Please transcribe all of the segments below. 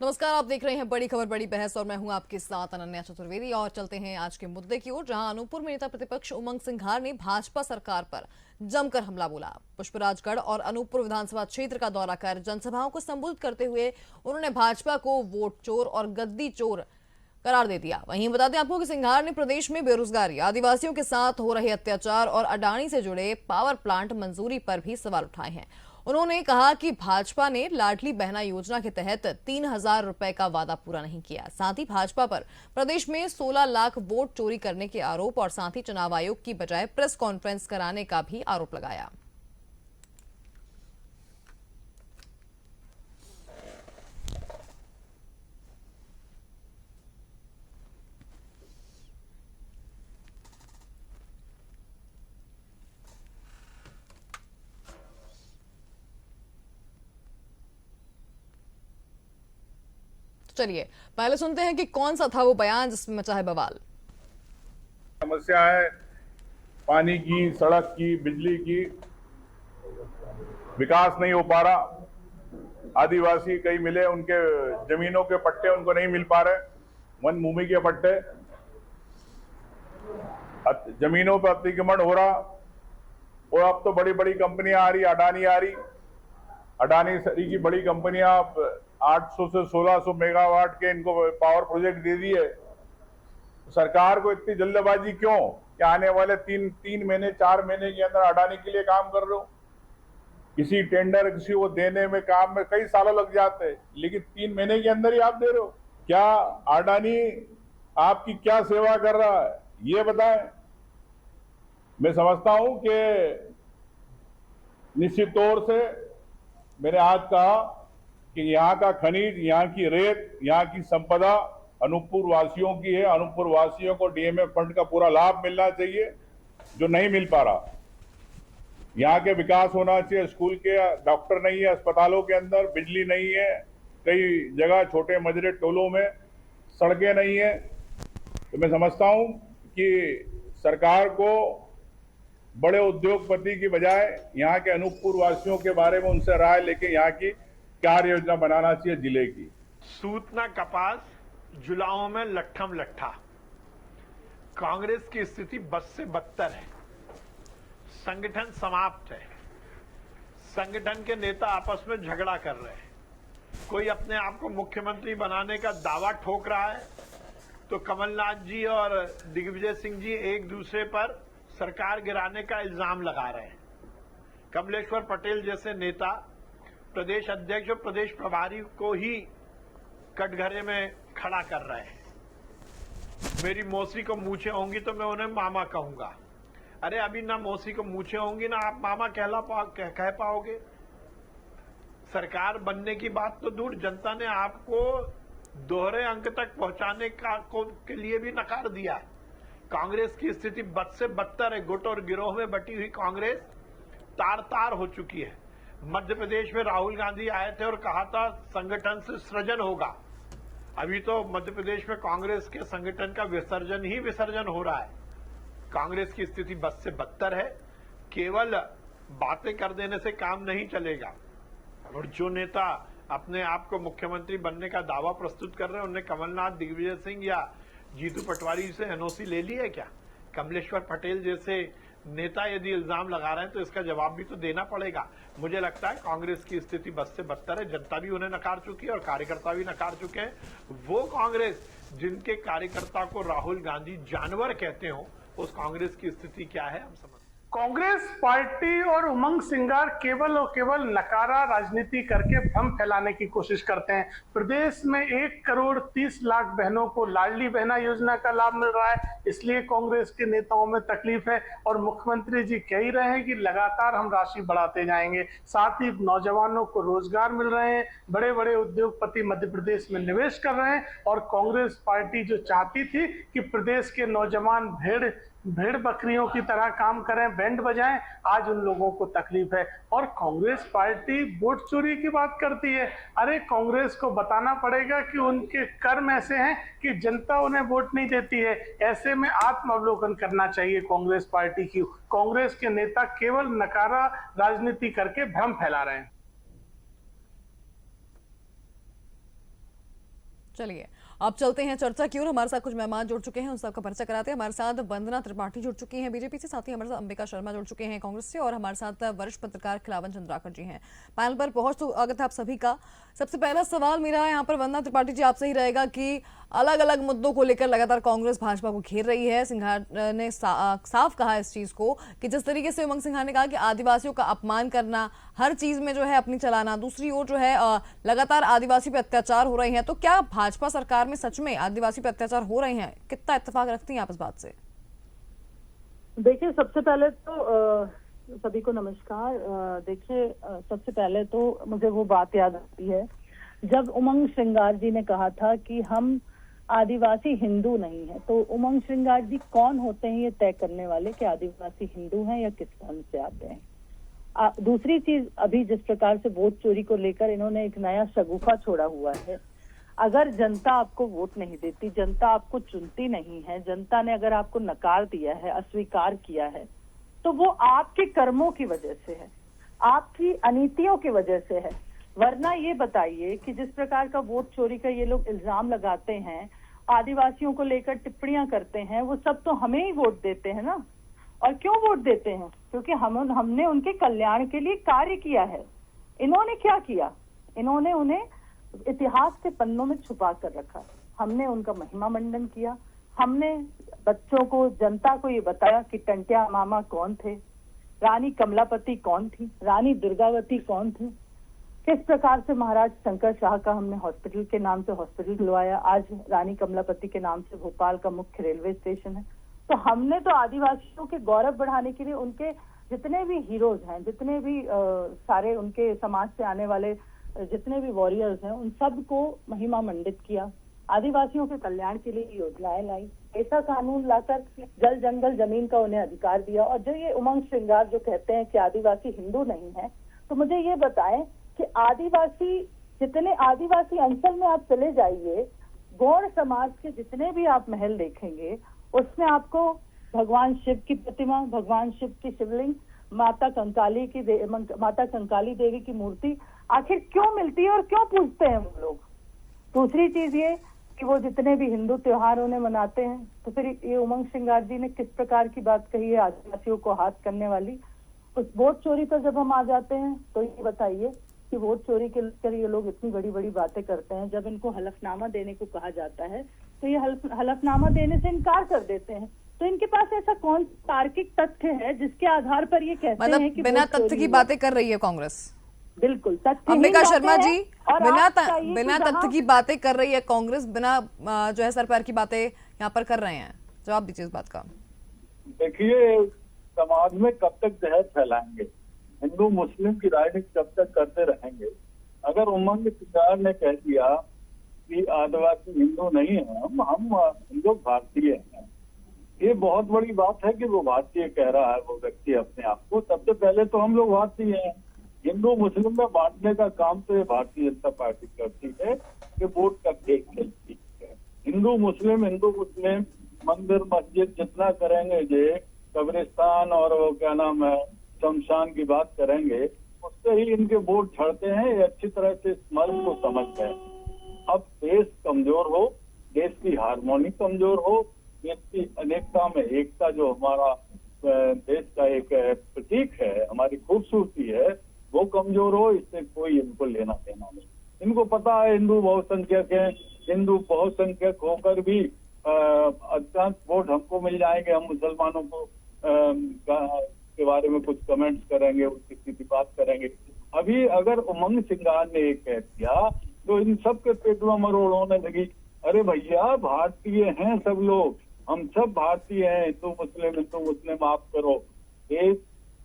नमस्कार, आप देख रहे हैं बड़ी खबर बड़ी बहस और मैं हूं आपके साथ अनन्या चतुर्वेदी। और चलते हैं आज के मुद्दे की ओर, जहां अनूपपुर में नेता प्रतिपक्ष उमंग सिंघार ने भाजपा सरकार पर जमकर हमला बोला। पुष्पराजगढ़ और अनूपपुर विधानसभा क्षेत्र का दौरा कर जनसभाओं को संबोधित करते हुए उन्होंने भाजपा को वोट चोर और गद्दी चोर करार दे दिया। वहीं बता दें आपको कि सिंघार ने प्रदेश में बेरोजगारी, आदिवासियों के साथ हो रहे अत्याचार और अडानी से जुड़े पावर प्लांट मंजूरी पर भी सवाल उठाए हैं। उन्होंने कहा कि भाजपा ने लाडली बहना योजना के तहत 3,000 रुपए का वादा पूरा नहीं किया। साथ ही भाजपा पर प्रदेश में 16 लाख वोट चोरी करने के आरोप और साथ ही चुनाव आयोग की बजाय प्रेस कॉन्फ्रेंस कराने का भी आरोप लगाया। चलिए पहले सुनते हैं कि कौन सा था वो बयान जिसमें मचा है बवाल। समस्या है पानी की, सड़क की, बिजली की, विकास नहीं हो पा रहा। आदिवासी कई मिले, उनके जमीनों के पट्टे उनको नहीं मिल पा रहे, वन भूमि के पट्टे, जमीनों पर अतिक्रमण हो रहा। और अब तो बड़ी बड़ी कंपनियां आ रही, अडानी आ रही, अडानी सरी की बड़ी कंपनियां 800 से 1600 मेगावाट के इनको पावर प्रोजेक्ट दे दिए। सरकार को इतनी जल्दबाजी क्यों कि आने वाले तीन महीने 4 महीने के अंदर अडानी के लिए काम कर रहे हो? किसी टेंडर किसी को देने में काम में कई सालों लग जाते हैं, लेकिन 3 महीने के अंदर ही आप दे रहे हो। क्या अडानी आपकी क्या सेवा कर रहा है ये बताएं। मैं समझता हूं कि निश्चित तौर से मैंने आज कहा कि यहाँ का खनिज, यहाँ की रेत, यहाँ की संपदा अनूपपुर वासियों की है। अनूपपुर वासियों को डीएमएफ फंड का पूरा लाभ मिलना चाहिए, जो नहीं मिल पा रहा। यहाँ के विकास होना चाहिए। स्कूल के डॉक्टर नहीं है, अस्पतालों के अंदर बिजली नहीं है, कई जगह छोटे मजरे टोलों में सड़कें नहीं है। तो मैं समझता हूँ कि सरकार को बड़े उद्योगपति की बजाय यहाँ के अनूपपुर वासियों के बारे में उनसे राय लेके यहाँ की कार्य योजना बनाना चाहिए जिले की। सूतना कपास, जुलाओं में लट्ठम लट्ठा। कांग्रेस की स्थिति बद से बदतर है। संगठन समाप्त है। संगठन के नेता आपस में झगड़ा कर रहे हैं। कोई अपने आप को मुख्यमंत्री बनाने का दावा ठोक रहा है तो कमलनाथ जी और दिग्विजय सिंह जी एक दूसरे पर सरकार गिराने का इल्जाम लगा रहे हैं। कमलेश्वर पटेल जैसे नेता प्रदेश अध्यक्ष और प्रदेश प्रभारी को ही कटघरे में खड़ा कर रहे हैं। मेरी मौसी को मूछें होंगी तो मैं उन्हें मामा कहूंगा। अरे अभी ना मौसी को मूछें होंगी ना आप मामा कह पाओगे। सरकार बनने की बात तो दूर, जनता ने आपको दोहरे अंक तक पहुंचाने के लिए भी नकार दिया है। कांग्रेस की स्थिति बद से बदतर है। गुट और गिरोह में बटी हुई कांग्रेस तार तार हो चुकी है। मध्य प्रदेश में राहुल गांधी आए थे और कहा था संगठन से सृजन होगा। अभी तो मध्य प्रदेश में कांग्रेस के संगठन का विसर्जन ही विसर्जन हो रहा है। कांग्रेस की स्थिति बद से बदतर है। केवल बातें कर देने से काम नहीं चलेगा। और जो नेता अपने आप को मुख्यमंत्री बनने का दावा प्रस्तुत कर रहे हैं, उन्हें कमलनाथ, दिग्विजय सिंह या जीतू पटवारी से एनओसी ले ली है क्या? कमलेश्वर पटेल जैसे नेता यदि इल्जाम लगा रहे हैं तो इसका जवाब भी तो देना पड़ेगा। मुझे लगता है कांग्रेस की स्थिति बद से बदतर है। जनता भी उन्हें नकार चुकी है और कार्यकर्ता भी नकार चुके हैं। वो कांग्रेस जिनके कार्यकर्ता को राहुल गांधी जानवर कहते हो, उस कांग्रेस की स्थिति क्या है हम समझ। कांग्रेस पार्टी और उमंग सिंघार केवल और केवल नकारा राजनीति करके भ्रम फैलाने की कोशिश करते हैं। प्रदेश में 1 करोड़ 30 लाख बहनों को लाडली बहना योजना का लाभ मिल रहा है, इसलिए कांग्रेस के नेताओं में तकलीफ है। और मुख्यमंत्री जी कह ही रहे हैं कि लगातार हम राशि बढ़ाते जाएंगे। साथ ही नौजवानों को रोजगार मिल रहे हैं, बड़े बड़े उद्योगपति मध्य प्रदेश में निवेश कर रहे हैं। और कांग्रेस पार्टी जो चाहती थी कि प्रदेश के नौजवान भेड़ बकरियों की तरह काम करें, बैंड बजाएं, आज उन लोगों को तकलीफ है। और कांग्रेस पार्टी वोट चोरी की बात करती है। अरे कांग्रेस को बताना पड़ेगा कि उनके कर्म ऐसे हैं कि जनता उन्हें वोट नहीं देती है। ऐसे में आत्मावलोकन करना चाहिए कांग्रेस पार्टी की। कांग्रेस के नेता केवल नकारा राजनीति करके भ्रम फैला रहे हैं। चलिए अब चलते हैं चर्चा की ओर। हमारे साथ कुछ मेहमान जुड़ चुके हैं, उन सबका परिचय कराते हैं। हमारे साथ वंदना त्रिपाठी जुड़ चुकी हैं बीजेपी से, साथ ही हमारे साथ अंबिका शर्मा जुड़ चुके हैं कांग्रेस से, और हमारे साथ वरिष्ठ पत्रकार खिलावन चंद्राकर जी हैं पैनल पर। बहुत स्वागत है आप सभी का। सबसे पहला सवाल मेरा यहाँ पर वंदना त्रिपाठी जी आपसे ही रहेगा कि अलग अलग मुद्दों को लेकर लगातार कांग्रेस भाजपा को घेर रही है। सिंघार ने साफ कहा इस चीज को कि जिस तरीके से उमंग सिंघार ने कहा कि आदिवासियों का अपमान करना, हर चीज में जो है अपनी चलाना, दूसरी ओर जो है लगातार आदिवासी पे अत्याचार हो रहे हैं, तो क्या भाजपा सरकार में सच में आदिवासी पे अत्याचार हो रहे हैं? कितना इत्तेफाक रखती हैं आप इस बात से? देखिए, सबसे पहले तो सभी को नमस्कार। देखिए, सबसे पहले तो मुझे वो बात याद आती है जब उमंग श्रृंगार जी ने कहा था कि हम आदिवासी हिंदू नहीं है। तो उमंग श्रृंगार जी कौन होते हैं ये तय करने वाले कि आदिवासी हिंदू हैं या किस धर्म से आते हैं? दूसरी चीज, अभी जिस प्रकार से वोट चोरी को लेकर इन्होंने एक नया शगुफा छोड़ा हुआ है। अगर जनता आपको वोट नहीं देती, जनता आपको चुनती नहीं है, जनता ने अगर आपको नकार दिया है, अस्वीकार किया है, तो वो आपके कर्मों की वजह से है, आपकी अनीतियों की वजह से है। वरना ये बताइए कि जिस प्रकार का वोट चोरी का ये लोग इल्जाम लगाते हैं, आदिवासियों को लेकर टिप्पणियां करते हैं, वो सब तो हमें ही वोट देते हैं ना। और क्यों वोट देते हैं? क्योंकि हमने उनके कल्याण के लिए कार्य किया है। इन्होंने क्या किया? इन्होंने उन्हें इतिहास के पन्नों में छुपा कर रखा। हमने उनका महिमा मंडन किया। हमने बच्चों को, जनता को ये बताया कि टंट्या मामा कौन थे, रानी कमलापति कौन थी, रानी दुर्गावती कौन थी, किस प्रकार से महाराज शंकर शाह का हमने हॉस्पिटल के नाम से हॉस्पिटल खुलवाया। आज रानी कमलापति के नाम से भोपाल का मुख्य रेलवे स्टेशन है। तो हमने तो आदिवासियों के गौरव बढ़ाने के लिए उनके जितने भी हीरोज हैं, जितने भी सारे उनके समाज से आने वाले जितने भी वॉरियर्स हैं, उन सबको महिमा मंडित किया। आदिवासियों के कल्याण के लिए योजनाएं लाई, ऐसा कानून लाकर जल जंगल जमीन का उन्हें अधिकार दिया। और जो ये उमंग श्रृंगार जो कहते हैं कि आदिवासी हिंदू नहीं है, तो मुझे ये बताएं कि आदिवासी, जितने आदिवासी अंचल में आप चले जाइए, गौड़ समाज के जितने भी आप महल देखेंगे, उसमें आपको भगवान शिव की प्रतिमा, भगवान शिव की शिवलिंग, माता कंकाली देवी की मूर्ति आखिर क्यों मिलती है और क्यों पूजते हैं वो लोग? दूसरी चीज ये कि वो जितने भी हिंदू त्योहार उन्हें मनाते हैं, तो फिर ये उमंग श्रृंगार जी ने किस प्रकार की बात कही है आदिवासियों को हाथ करने वाली। उस वोट चोरी पर जब हम आ जाते हैं तो ये बताइए कि वोट चोरी के लेकर ये लोग इतनी बड़ी बड़ी बातें करते हैं। जब इनको हलफनामा देने को कहा जाता है तो ये हलफनामा देने से इनकार कर देते हैं। तो इनके पास ऐसा कौन तार्किक तथ्य है जिसके आधार पर ये कहते हैं कि बिना तथ्य की बातें कर रही है कांग्रेस? बिल्कुल तथ्य। अंबिका शर्मा जी, बिना तथ्य की बातें कर रही है कांग्रेस, बिना जो है सर पैर की बातें यहाँ पर कर रहे हैं। जवाब दीजिए इस बात का। देखिए, समाज में कब तक जहर फैलाएंगे? हिंदू मुस्लिम की राजनीति कब तक करते रहेंगे? अगर उमंग सिंघार ने कह दिया कि आदिवासी हिंदू नहीं है, हम लोग भारतीय हैं, ये बहुत बड़ी बात है कि वो भारतीय कह रहा है वो व्यक्ति अपने आप को। सबसे पहले तो हम लोग भारतीय हैं। हिंदू मुस्लिम में बांटने का काम तो ये भारतीय जनता पार्टी करती है कि वोट का खेल खेलती है। हिंदू मुस्लिम मंदिर मस्जिद जितना करेंगे, ये कब्रिस्तान और वो क्या नाम है शमशान की बात करेंगे, उससे ही इनके वोट झड़ते हैं। ये अच्छी तरह से इस मर्ज को समझ गए। अब देश कमजोर हो, देश की हारमोनी कमजोर हो, देश की अनेकता में एकता जो हमारा देश का एक प्रतीक है, हमारी खूबसूरती है, वो कमजोर हो, इससे कोई इनको लेना देना नहीं। इनको पता है हिंदू बहुसंख्यक हैं, हिंदू बहुसंख्यक होकर भी अधिकांश वोट हमको मिल जाएंगे, हम मुसलमानों को के बारे में कुछ कमेंट्स करेंगे, उसकी सीधी बात करेंगे। अभी अगर उमंग सिंघार ने एक कह दिया तो इन सब के पेट में मरोड़ होने लगी। अरे भैया, भारतीय हैं सब लोग, हम सब भारतीय हैं, हिंदू मुस्लिम माफ करो। देश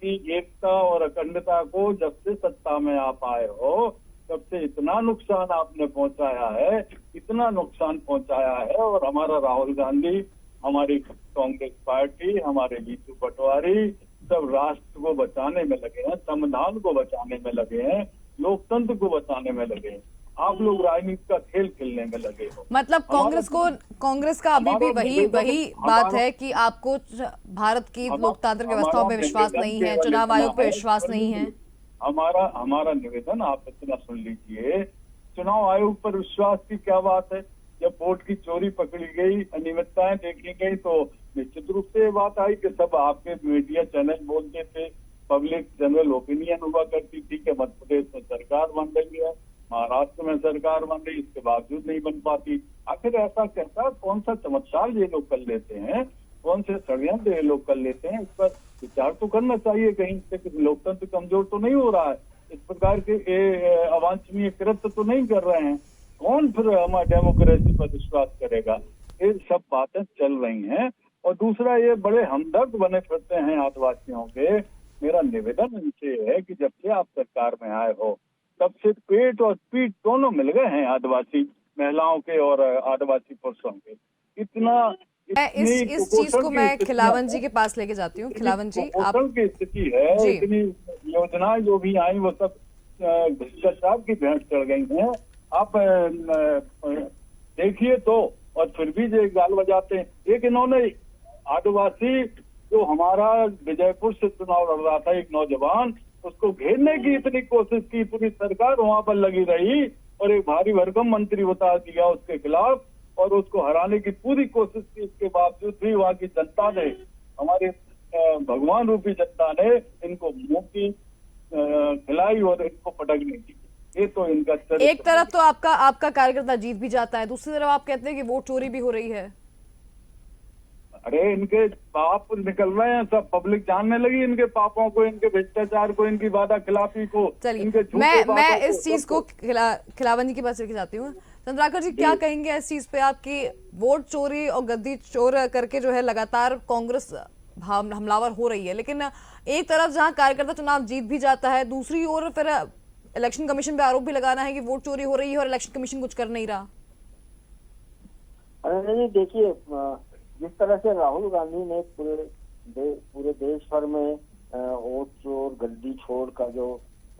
की एकता और अखंडता को जब से सत्ता में आप आए हो, तब से इतना नुकसान आपने पहुंचाया है, इतना नुकसान पहुंचाया है। और हमारा राहुल गांधी, हमारी कांग्रेस पार्टी, हमारे जीतू पटवारी सब राष्ट्र को बचाने में लगे हैं, संविधान को बचाने में लगे हैं, लोकतंत्र को बचाने में लगे हैं। आप लोग राजनीति का खेल खेलने में लगे हो। मतलब कांग्रेस का अभी भी वही बात है कि आपको भारत की लोकतांत्रिक व्यवस्थाओं में विश्वास नहीं है, चुनाव आयोग पे विश्वास नहीं है। हमारा निवेदन आप इतना सुन लीजिए, चुनाव आयोग पर विश्वास की क्या बात है? जब वोट की चोरी पकड़ी गई, अनियमितताएं देखी गई, तो निश्चित रूप से ये बात आई कि सब आपके मीडिया चैनल बोलते थे, पब्लिक जनरल ओपिनियन हुआ करती थी कि मध्य प्रदेश में सरकार बन रही है, महाराष्ट्र में सरकार बन रही, इसके बावजूद नहीं बन पाती। आखिर ऐसा कहता कौन सा चमत्कार ये लोग कर लेते हैं, कौन से षड्यंत्र ये लोग कर लेते हैं, इस पर विचार तो करना चाहिए कहीं से कि लोकतंत्र कमजोर तो नहीं हो रहा है, इस प्रकार के अवांछनीय कृत्य तो नहीं कर रहे हैं। कौन फिर हमारा डेमोक्रेसी पर विश्वास करेगा? ये सब बातें चल रही हैं। और दूसरा, ये बड़े हमदर्द बने फिरते हैं आदिवासियों के। मेरा निवेदन इनसे है कि जब से आप सरकार में आए हो तब से पेट और पीठ दोनों मिल गए हैं आदिवासी महिलाओं के और आदिवासी पुरुषों के। इस चीज को मैं खिलावन जी के पास लेके जाती हूँ। खिलावन जी, आप की स्थिति है, इतनी योजनाएं जो भी आई वो सब भ्रष्टाचार की भेंट चढ़ गई हैं। आप देखिए तो, और फिर भी जो गाल बजाते हैं। एक इन्होंने आदिवासी जो हमारा विजयपुर से चुनाव लड़ रहा था, एक नौजवान, उसको घेरने की इतनी कोशिश की, पूरी सरकार वहां पर लगी रही और एक भारी भरकम मंत्री बता दिया उसके खिलाफ और उसको हराने की पूरी कोशिश की। इसके बावजूद भी वहां की जनता ने, हमारे भगवान रूपी जनता ने इनको मुंह की खिलाई और इनको पटकने की। ये तो इनका एक तरफ तो आपका कार्यकर्ता जीत भी जाता है, दूसरी तरफ आप कहते हैं कि वोट चोरी भी हो रही है। अरे इनके पाप निकल रहे हैं, सब पब्लिक जानने लगी इनके पापों को, इनके भ्रष्टाचार को, इनकी वादा खिलाफी को। चलिए, मैं इस चीज को खिलावन जी के पास लेके जाती हूँ। चंद्राकर जी, क्या कहेंगे इस चीज पे? आपकी वोट चोरी और गद्दी चोर करके जो है लगातार कांग्रेस हमलावर हो रही है, लेकिन एक तरफ जहां कार्यकर्ता चुनाव जीत भी जाता है, दूसरी ओर फिर इलेक्शन कमीशन पे आरोप भी लगाना है कि वोट चोरी हो रही है और इलेक्शन कमीशन कुछ कर नहीं रहा। अरे देखिए, जिस तरह से राहुल गांधी ने पूरे देश भर में वोट चोर गद्दी छोड़ का जो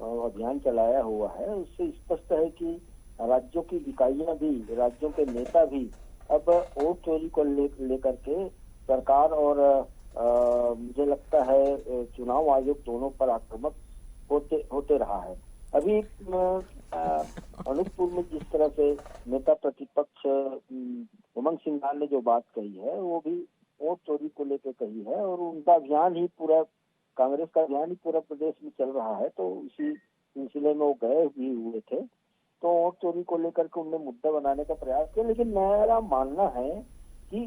अभियान चलाया हुआ है, उससे स्पष्ट है कि राज्यों की इकाइयां भी, राज्यों के नेता भी अब वोट चोरी को लेकर के सरकार और मुझे लगता है चुनाव आयोग दोनों पर आक्रामक होते रहा है। अभी अनूपपुर में जिस तरह से नेता प्रतिपक्ष उमंग सिंघार ने जो बात कही है, वो भी वोट चोरी को लेकर कही है और उनका अभियान ही पूरा, कांग्रेस का अभियान ही पूरा प्रदेश में चल रहा है। तो इसी सिलसिले में वो गए भी हुए थे, तो वोट चोरी को लेकर के उन्होंने मुद्दा बनाने का प्रयास किया। लेकिन मेरा मानना है कि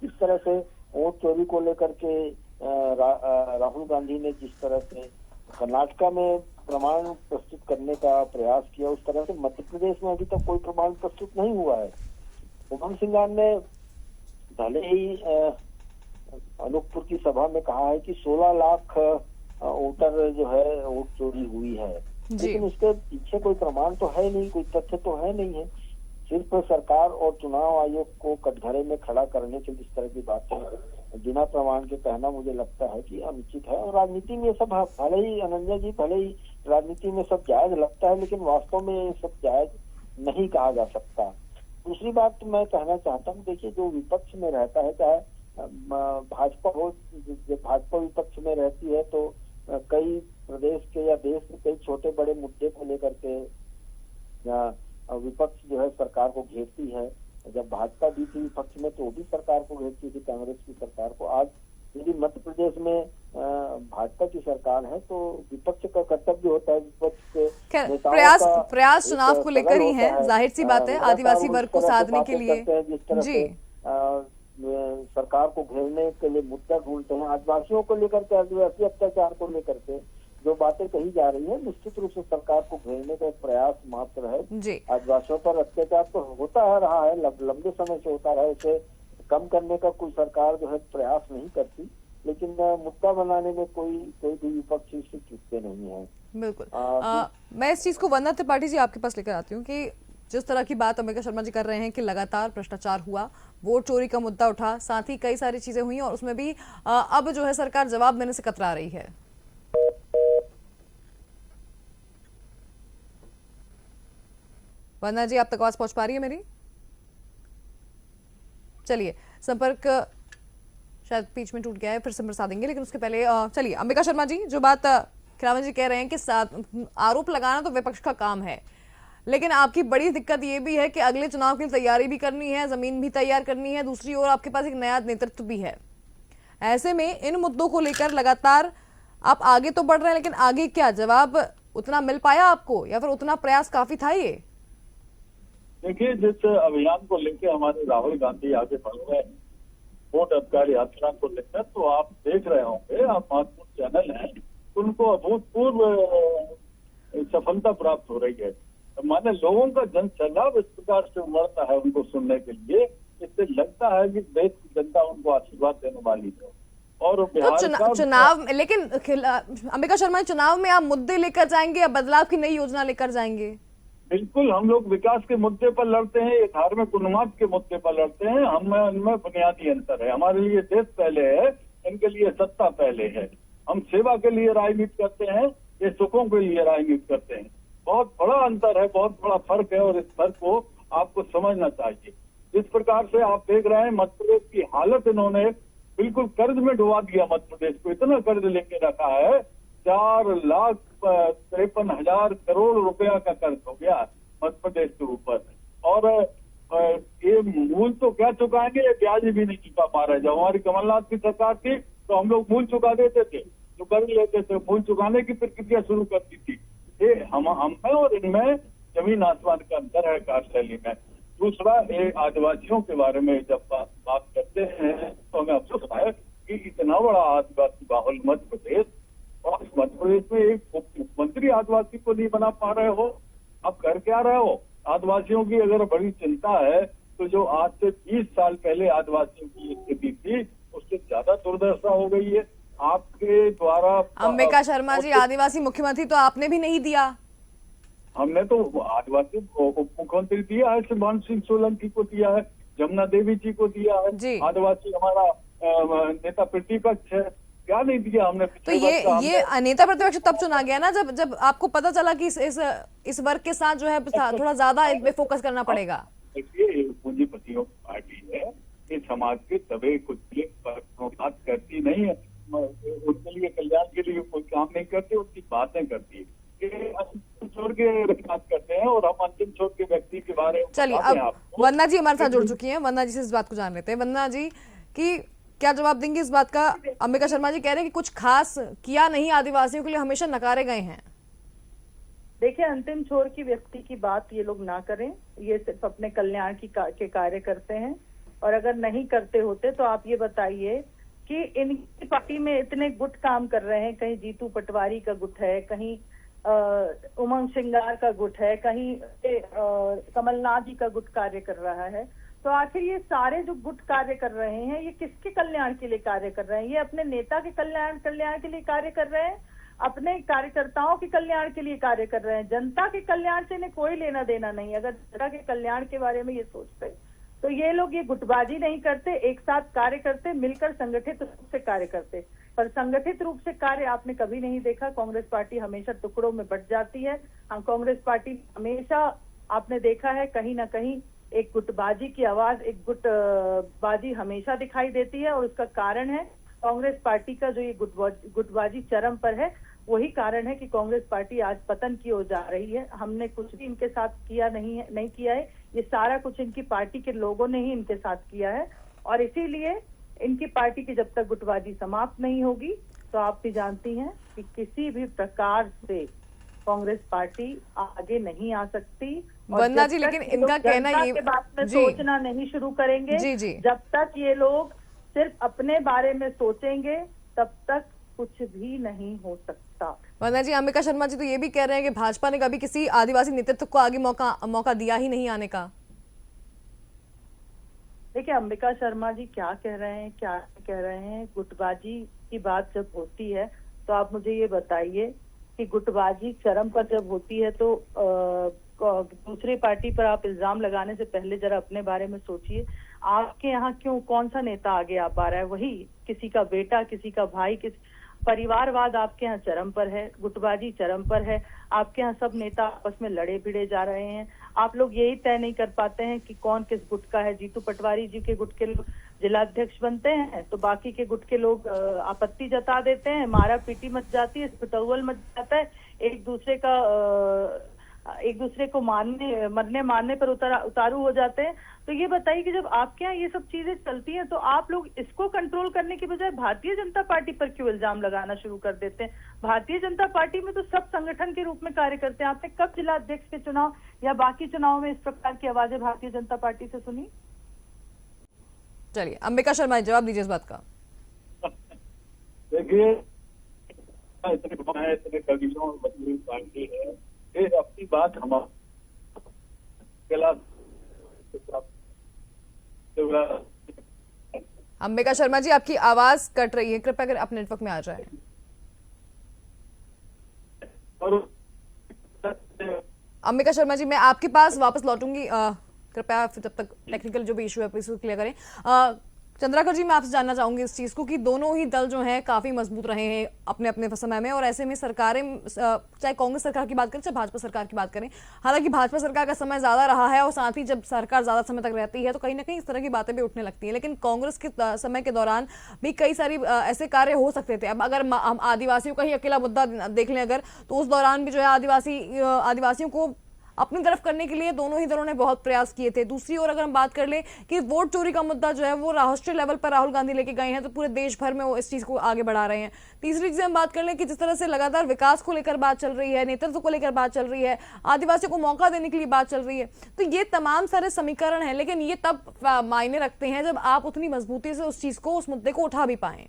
किस तरह से वोट चोरी को लेकर के राहुल गांधी ने जिस तरह से कर्नाटका में प्रमाण प्रस्तुत करने का प्रयास किया, उस तरह से मध्य प्रदेश में अभी तक कोई प्रमाण प्रस्तुत नहीं हुआ है। उमंग सिंघार ने भले ही अनूपपुर की सभा में कहा है कि 16 लाख वोटर जो है वोट चोरी हुई है, लेकिन उसके पीछे कोई प्रमाण तो है नहीं, कोई तथ्य तो है नहीं है। सिर्फ सरकार और चुनाव आयोग को कटघरे में खड़ा करने के लिए इस तरह की बातें बिना प्रमाण के कहना मुझे लगता है कि अनुचित है। और राजनीति में सब, भले ही अनन्या जी, भले ही राजनीति में सब जायज लगता है, लेकिन वास्तव में सब जायज नहीं कहा जा सकता। दूसरी बात तो मैं कहना चाहता हूँ, देखिए जो विपक्ष में रहता है, चाहे भाजपा हो, भाजपा विपक्ष में रहती है तो कई प्रदेश के या देश के कई छोटे बड़े मुद्दे को लेकर के विपक्ष जो है सरकार को घेरती है। जब भाजपा भी थी विपक्ष में तो वो भी सरकार को घेरती थी, कांग्रेस की सरकार को। आज यदि मध्य प्रदेश में भाजपा की सरकार है तो विपक्ष का कर्तव्य होता है, विपक्ष के प्रयास चुनाव को लेकर ही है, जाहिर सी बात है, आदिवासी वर्ग को साधने के लिए। जिस तरह से सरकार को घेरने के लिए मुद्दा ढूंढते हैं, आदिवासियों को लेकर के, आदिवासी अत्याचार को लेकर के जो बातें कही जा रही है, निश्चित रूप से सरकार को घेरने का प्रयास मात्र है। आदिवासियों पर अत्याचार तो होता रहा है, लंबे समय से होता रहा है, उसे कम करने का कोई सरकार जो है प्रयास नहीं करती, लेकिन मुद्दा बनाने में कोई भी विपक्ष से चूकते नहीं है। बिल्कुल। मैं इस चीज को वंदना त्रिपाठी जी आपके पास लेकर आती हूँ कि जिस तरह की बात अंबिका शर्मा जी कर रहे हैं कि लगातार भ्रष्टाचार हुआ, वोट चोरी का मुद्दा उठा, साथ ही कई सारी चीजें हुई और उसमें भी अब जो है सरकार जवाब देने से कतरा रही है। वंदना जी, आप तक आवाज पहुंच पा रही है मेरी? चलिए, संपर्क शायद बीच में टूट गया है, फिर से बरसा देंगे, लेकिन उसके पहले चलिए अंबिका शर्मा जी, जो बात खिलावन जी कह रहे हैं कि आरोप लगाना तो विपक्ष का काम है, लेकिन आपकी बड़ी दिक्कत ये भी है कि अगले चुनाव की तैयारी भी करनी है, जमीन भी तैयार करनी है, दूसरी ओर आपके पास एक नया नेतृत्व भी है। ऐसे में इन मुद्दों को लेकर लगातार आप आगे तो बढ़ रहे हैं, लेकिन आगे क्या जवाब उतना मिल पाया आपको, या फिर उतना प्रयास काफी था ये? देखिए, जिस अभियान को लेकर हमारे राहुल गांधी आगे बढ़ रहे हैं, वोट अधिकार यात्रा को लेकर, तो आप देख रहे होंगे, आप महत्वपूर्ण चैनल हैं, उनको अभूतपूर्व सफलता प्राप्त हो रही है। माने लोगों का जन सैलाब इस प्रकार से उमड़ता है उनको सुनने के लिए, इससे लगता है कि देश की जनता उनको आशीर्वाद देने वाली है। और तो बिहार चुनाव, लेकिन अंबिका शर्मा, चुनाव में आप मुद्दे लेकर जाएंगे या बदलाव की नई योजना लेकर जाएंगे? बिल्कुल, हम लोग विकास के मुद्दे पर लड़ते हैं, ये धार्मिक उन्माद के मुद्दे पर लड़ते हैं। हम इनमें बुनियादी अंतर है। हमारे लिए देश पहले है, इनके लिए सत्ता पहले है। हम सेवा के लिए राजनीति करते हैं, ये सुखों के लिए राजनीति करते हैं। बहुत बड़ा अंतर है, बहुत बड़ा फर्क है, और इस फर्क को आपको समझना चाहिए। जिस प्रकार से आप देख रहे हैं, मध्य प्रदेश की हालत इन्होंने बिल्कुल कर्ज में डुबा दिया। मध्य प्रदेश को इतना कर्ज लेके रखा है, 4,53,000 करोड़ रुपया का कर्ज हो गया मध्य प्रदेश के ऊपर। और ये मूल तो क्या चुकाएंगे, ये ब्याज भी नहीं चुका पा रहे। जब हमारी कमलनाथ की सरकार थी तो हम लोग मूल चुका देते थे, जो कर्ज लेते थे, मूल चुकाने की प्रक्रिया शुरू करती थी। ये हम में और इनमें जमीन आसमान का अंतर है कार्यशैली में। दूसरा, ये आदिवासियों के बारे में जब बात करते हैं तो हमें अफसोस है कि इतना बड़ा आदिवासी बाहुल मध्य प्रदेश, और मध्य प्रदेश में एक मुख्यमंत्री आदिवासी को नहीं बना पा रहे हो। आप कर क्या रहे हो? आदिवासियों की अगर बड़ी चिंता है तो जो आज से 20 साल पहले आदिवासियों की स्थिति थी, उससे ज्यादा दुर्दशा हो गई है आपके द्वारा। अंबिका शर्मा जी, आदिवासी मुख्यमंत्री तो आपने भी नहीं दिया। हमने तो आदिवासी उप मुख्यमंत्री दिया है, शिवानंद सिंह सोलंकी को दिया है, जमुना देवी जी को दिया है। आदिवासी हमारा नेता प्रतिपक्ष है, क्या नहीं दिया हमने? तो ये नेता प्रतिपक्ष तब चुना गया ना जब आपको पता चला कि इस वर्ग के साथ जो है थोड़ा ज्यादा इन पे फोकस करना पड़ेगा। देखिए, पूंजीपतियों की पार्टी है, ये समाज के दबे कुचले पर बात करती नहीं है, उनके लिए कल्याण के लिए कोई काम नहीं करती, उनकी बातें करती है। छोड़ के बात करते हैं और हम अंतिम छोड़ के व्यक्ति के बारे में। चलिए, अब वंदना जी हमारे साथ जुड़ चुकी हैं। वंदना जी से इस बात को जान लेते हैं। वंदना जी, कि क्या जवाब देंगे इस बात का? अंबिका शर्मा जी कह रहे हैं कि कुछ खास किया नहीं, आदिवासियों के लिए हमेशा नकारे गए हैं। देखिए, अंतिम छोर की व्यक्ति की बात ये लोग ना करें। ये सिर्फ अपने कल्याण के कार्य करते हैं, और अगर नहीं करते होते तो आप ये बताइए कि इनकी पार्टी में इतने गुट काम कर रहे हैं। कहीं जीतू पटवारी का गुट है, कहीं उमंग सिंगार का गुट है, कहीं कमलनाथ जी का गुट कार्य कर रहा है। तो आखिर ये सारे जो गुट कार्य कर रहे हैं, ये किसके कल्याण के लिए कार्य कर रहे हैं? ये अपने नेता के कल्याण के लिए कार्य कर रहे हैं, अपने कार्यकर्ताओं के कल्याण के लिए कार्य कर रहे हैं। जनता के कल्याण से इन्हें कोई लेना देना नहीं। अगर जनता के कल्याण के बारे में ये सोचते तो ये लोग ये गुटबाजी नहीं करते, एक साथ कार्य करते, मिलकर संगठित रूप से कार्य करते। पर संगठित रूप से कार्य आपने कभी नहीं देखा। कांग्रेस पार्टी हमेशा टुकड़ों में बंट जाती है। कांग्रेस पार्टी हमेशा, आपने देखा है, कहीं ना कहीं एक गुटबाजी की आवाज, एक गुटबाजी हमेशा दिखाई देती है। और उसका कारण है कांग्रेस पार्टी का जो ये गुटबाजी चरम पर है। वही कारण है कि कांग्रेस पार्टी आज पतन की ओर जा रही है। हमने कुछ भी इनके साथ किया नहीं किया है। ये सारा कुछ इनकी पार्टी के लोगों ने ही इनके साथ किया है। और इसीलिए इनकी पार्टी की जब तक गुटबाजी समाप्त नहीं होगी, तो आप भी जानती हैं कि किसी भी प्रकार से कांग्रेस पार्टी आगे नहीं आ सकती। वंदना जी, लेकिन इनका कहना ये के बात में सोचना नहीं शुरू करेंगे, जब तक ये लोग सिर्फ अपने बारे में सोचेंगे, तब तक कुछ भी नहीं हो सकता। वंदना जी, अंबिका शर्मा जी तो ये भी कह रहे हैं कि भाजपा ने कभी किसी आदिवासी नेतृत्व को आगे मौका दिया ही नहीं आने का। देखिए, अंबिका शर्मा जी क्या कह रहे हैं? गुटबाजी की बात जब होती है तो आप मुझे ये बताइए कि गुटबाजी चरम पर जब होती है तो दूसरी पार्टी पर आप इल्जाम लगाने से पहले जरा अपने बारे में सोचिए। आपके यहाँ कौन सा नेता आगे आ पा रहा है? वही किसी का बेटा, किसी का भाई, परिवारवाद आपके यहाँ चरम पर है, गुटबाजी चरम पर है। आपके यहाँ सब नेता आपस में लड़े भिड़े जा रहे हैं। आप लोग यही तय नहीं कर पाते हैं कि कौन किस गुट का है। जीतू पटवारी जी के गुट के लोग जिलाध्यक्ष बनते हैं तो बाकी के गुट के लोग आपत्ति जता देते हैं, मारा पीटी मच जाती है, पिटौल मच जाता है, एक दूसरे का एक दूसरे को मरने मारने पर उतारू हो जाते हैं। तो ये बताइए कि जब आपके यहाँ ये सब चीजें चलती हैं तो आप लोग इसको कंट्रोल करने की बजाय भारतीय जनता पार्टी पर क्यों इल्जाम लगाना शुरू कर देते हैं? भारतीय जनता पार्टी में तो सब संगठन के रूप में कार्य करते हैं। आपने कब जिला अध्यक्ष के चुनाव या बाकी चुनाव में इस प्रकार की आवाजें भारतीय जनता पार्टी से सुनी? चलिए अंबिका शर्मा जवाब दीजिए इस बात का। देखिए, इतने कवियों और मजबूर पार्टी है, ये अपनी बात अंबिका शर्मा जी आपकी आवाज कट रही है, कृपया कर आप नेटवर्क में आ जाए। अंबिका शर्मा जी मैं आपके पास वापस लौटूंगी, कृपया जब तक टेक्निकल जो भी इशू है इसको क्लियर करें। चंद्राकर जी मैं आपसे जानना चाहूंगी इस चीज को कि दोनों ही दल जो हैं काफी मजबूत रहे हैं अपने अपने समय में, और ऐसे में सरकारें, चाहे कांग्रेस सरकार की बात करें चाहे भाजपा सरकार की बात करें, हालांकि भाजपा सरकार का समय ज्यादा रहा है और साथ ही जब सरकार ज्यादा समय तक रहती है तो कहीं ना कहीं इस तरह की बातें भी उठने लगती हैं, लेकिन कांग्रेस के समय के दौरान भी कई सारी ऐसे कार्य हो सकते थे। अब अगर हम आदिवासियों का ही अकेला मुद्दा देख लें अगर, तो उस दौरान भी जो है आदिवासियों को अपनी तरफ करने के लिए दोनों ही दलों ने बहुत प्रयास किए थे। दूसरी ओर अगर हम बात कर लें कि वोट चोरी का मुद्दा जो है वो राष्ट्रीय लेवल पर राहुल गांधी लेके गए हैं, तो पूरे देश भर में वो इस चीज को आगे बढ़ा रहे हैं। तीसरी चीज हम बात कर लें कि जिस तरह से लगातार विकास को लेकर बात चल रही है, नेतृत्व को लेकर बात चल रही है, आदिवासियों को मौका देने के लिए बात चल रही है, तो ये तमाम सारे समीकरण है, लेकिन ये तब मायने रखते हैं जब आप उतनी मजबूती से उस चीज को, उस मुद्दे को उठा भी पाए।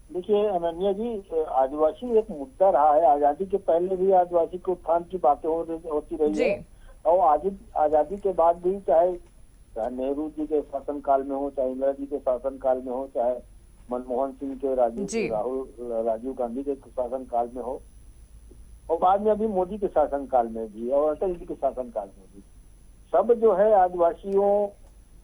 देखिए अनन्या जी, आदिवासी एक मुद्दा रहा है। आजादी के पहले भी आदिवासी के उत्थान की बातें होती रही है, और आजादी के बाद भी, चाहे नेहरू जी के शासनकाल में हो, चाहे इंदिरा जी के शासनकाल में हो, चाहे मनमोहन सिंह के राजीव गांधी के शासनकाल में हो, और बाद में अभी मोदी के शासनकाल में भी और अटल जी के शासनकाल में भी, सब जो है आदिवासियों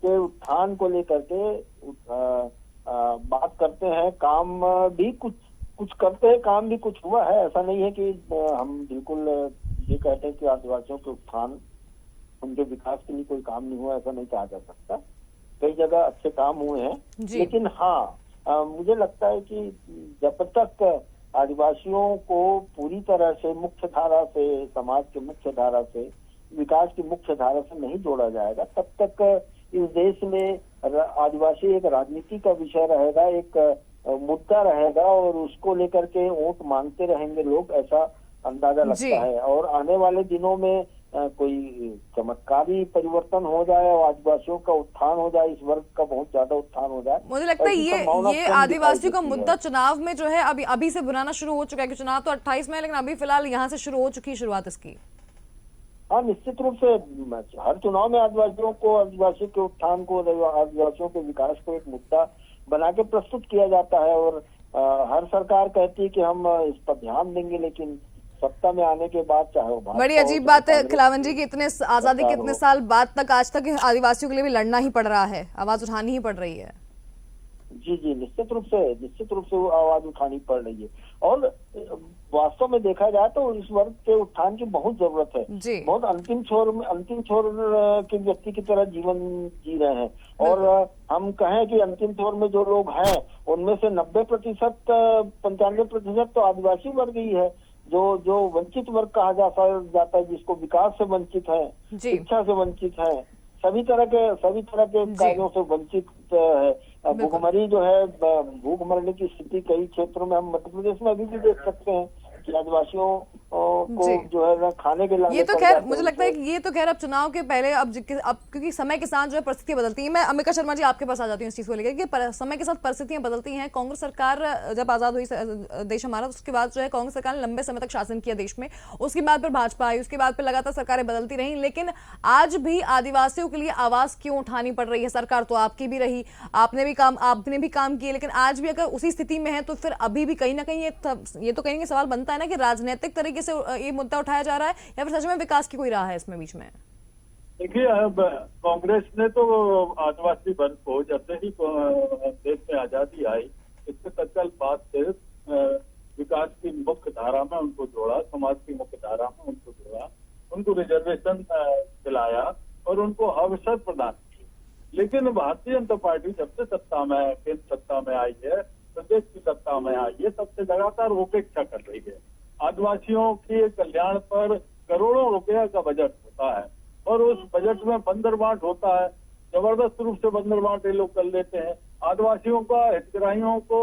के उत्थान को लेकर के बात करते हैं। काम भी कुछ करते हैं, काम भी कुछ हुआ है। ऐसा नहीं है कि हम बिल्कुल ये कहते हैं कि आदिवासियों के उत्थान, उनके विकास के लिए कोई काम नहीं हुआ, ऐसा नहीं कहा जा सकता। कई जगह अच्छे काम हुए हैं, लेकिन हाँ, मुझे लगता है कि जब तक आदिवासियों को पूरी तरह से मुख्य धारा से, समाज के मुख्य धारा से, विकास की मुख्य धारा से नहीं जोड़ा जाएगा, तब तक इस देश में आदिवासी एक राजनीति का विषय रहेगा, एक मुद्दा रहेगा, और उसको लेकर के वोट मांगते रहेंगे लोग, ऐसा अंदाजा लगता है। और आने वाले दिनों में कोई चमत्कारी परिवर्तन हो जाए और आदिवासियों का उत्थान हो जाए, इस वर्ग का बहुत ज्यादा उत्थान हो जाए, मुझे लगता है ये आदिवासियों का मुद्दा चुनाव में जो है अभी से बुनाना शुरू हो चुका है, कि चुनाव तो 28 में है, लेकिन अभी फिलहाल यहाँ से शुरू हो चुकी है शुरुआत इसकी। हाँ, निश्चित रूप से हर चुनाव में आदिवासियों के उत्थान को, आदिवासियों के विकास को एक मुद्दा बना के प्रस्तुत किया जाता है, और हर सरकार कहती है कि हम इस पर ध्यान देंगे, लेकिन सत्ता में आने के बाद, चाहे वो बड़ी अजीब बात है खिलावन जी की इतने आजादी के इतने साल बाद तक आज तक आदिवासियों के लिए भी लड़ना ही पड़ रहा है, आवाज उठानी ही पड़ रही है। जी, निश्चित रूप से वो आवाज उठानी पड़ रही है, और वास्तव में देखा जाए तो इस वर्ग के उत्थान की बहुत जरूरत है। बहुत अंतिम छोर के व्यक्ति की तरह जीवन जी रहे हैं, और हम कहें कि अंतिम छोर में जो लोग हैं उनमें से 90%, 95% तो आदिवासी वर्ग ही है, जो वंचित वर्ग कहा जाता है, जिसको विकास से वंचित है, शिक्षा से वंचित है, सभी तरह के कार्यों से वंचित है। भूखमरी जो है, भूख मरने की स्थिति कई क्षेत्रों में हम मध्य प्रदेश में अभी भी देख सकते हैं कि आदिवासियों को जो है खाने के लिए, ये तो खैर मुझे लगता है कि ये तो खैर अब चुनाव के पहले अब क्योंकि समय के साथ जो है परिस्थितियां बदलती हैं। मैं अंबिका शर्मा जी आपके पास आ जाती हूँ इस चीज को लेकर कि समय के साथ परिस्थितियां बदलती हैं। कांग्रेस सरकार जब आजाद हुई देश हमारा, तो उसके बाद जो है कांग्रेस सरकार ने लंबे समय तक शासन किया देश में, उसके बाद फिर भाजपा आई, उसके बाद फिर लगातार सरकारें बदलती रही, लेकिन आज भी आदिवासियों के लिए आवाज क्यों उठानी पड़ रही है? सरकार तो आपकी भी रही, आपने भी काम किए, लेकिन आज भी अगर उसी स्थिति में है तो फिर अभी भी कहीं ना कहीं ये तो कहीं सवाल बनता है ना कि राजनीतिक तरीके से ये मुद्दा उठाया जा रहा है या फिर सच में विकास की कोई राह है इसमें बीच में? देखिए, कांग्रेस ने तो आदिवासी वर्ग को जब से ही देश में आजादी आई, इससे तत्काल बाद से विकास की मुख्य धारा में उनको जोड़ा, समाज की मुख्य धारा में उनको जोड़ा, उनको रिजर्वेशन दिलाया और उनको अवसर प्रदान किए। लेकिन भारतीय जनता पार्टी जब से सत्ता में, केंद्र सत्ता में आई है, प्रदेश की सत्ता में आई है, तब से लगातार उपेक्षा कर रही है। आदिवासियों के कल्याण पर करोड़ों रुपया का बजट होता है और उस बजट में बंदरबांट होता है, जबरदस्त रूप से बंदरबांट ये लोग कर लेते हैं। आदिवासियों का, हितग्राहियों को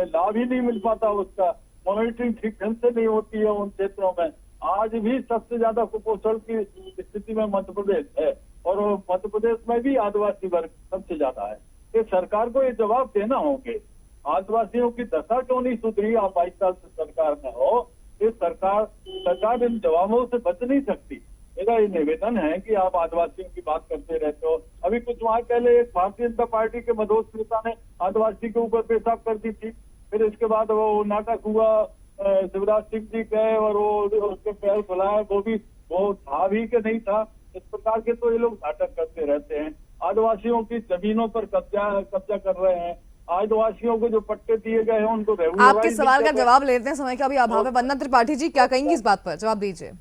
लाभ ही नहीं मिल पाता, उसका मॉनिटरिंग ठीक ढंग से नहीं होती है उन क्षेत्रों में। आज भी सबसे ज्यादा कुपोषण की स्थिति में मध्य प्रदेश है और मध्य प्रदेश में भी आदिवासी वर्ग सबसे ज्यादा है। ये सरकार को ये जवाब देना होंगे, आदिवासियों की दशा क्यों नहीं सुधरी? आप 22 साल से सरकार में हो, ये सरकार इन जवाबों से बच नहीं सकती। मेरा ये निवेदन है कि आप आदिवासियों की बात करते रहते हो। अभी कुछ माह पहले एक भारतीय जनता पार्टी के मधोस नेता ने आदिवासी के ऊपर पेशाब कर दी थी, फिर इसके बाद वो नाटक हुआ, शिवराज सिंह जी गए और वो उसके पैर फैलाए, वो था भी कि नहीं था। इस प्रकार के तो ये लोग नाटक करते रहते हैं। आदिवासियों की जमीनों पर कब्जा कर रहे हैं, आदिवासियों को जो पट्टे दिए गए हैं उनको आपके सवाल का जवाब लेते हैं, समय का भी अभाव है। वंदना त्रिपाठी जी क्या कहेंगी इस बात पर, जवाब दीजिए।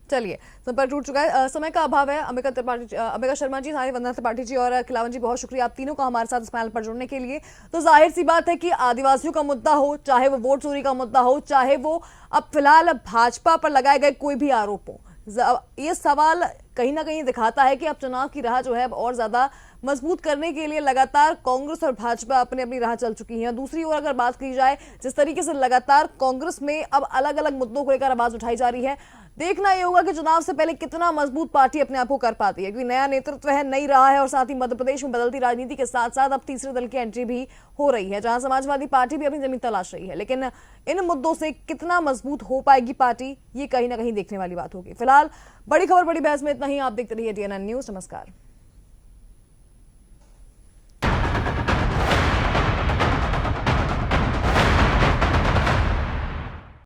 चलिए, संपर्क टूट चुका है, समय का अभाव है। अंबिका शर्मा जी, हमारे वंदना त्रिपाठी जी और खिलावन जी, बहुत शुक्रिया आप तीनों का हमारे साथ इस पैनल पर जुड़ने के लिए। तो जाहिर सी बात है कि आदिवासियों का मुद्दा हो, चाहे वो वोट चोरी का मुद्दा हो, चाहे वो अब फिलहाल भाजपा पर लगाए गए कोई भी आरोप हो, ये सवाल कहीं ना कहीं दिखाता है कि अब चुनाव की राह जो है अब और ज्यादा मजबूत करने के लिए लगातार कांग्रेस और भाजपा अपनी अपनी राह चल चुकी हैं। दूसरी ओर अगर बात की जाए, जिस तरीके से लगातार कांग्रेस में अब अलग अलग मुद्दों को लेकर आवाज उठाई जा रही है, देखना ये होगा कि चुनाव से पहले कितना मजबूत पार्टी अपने आप को कर पाती है, क्योंकि नया नेतृत्व है, नई राह है और साथ ही मध्य प्रदेश में बदलती राजनीति के साथ साथ अब तीसरे दल की एंट्री भी हो रही है, जहां समाजवादी पार्टी भी अपनी जमीन तलाश रही है। लेकिन इन मुद्दों से कितना मजबूत हो पाएगी पार्टी, ये कहीं ना कहीं देखने वाली बात होगी। फिलहाल बड़ी खबर बड़ी बहस में इतना ही। आप देखते रहिए DNN न्यूज। नमस्कार।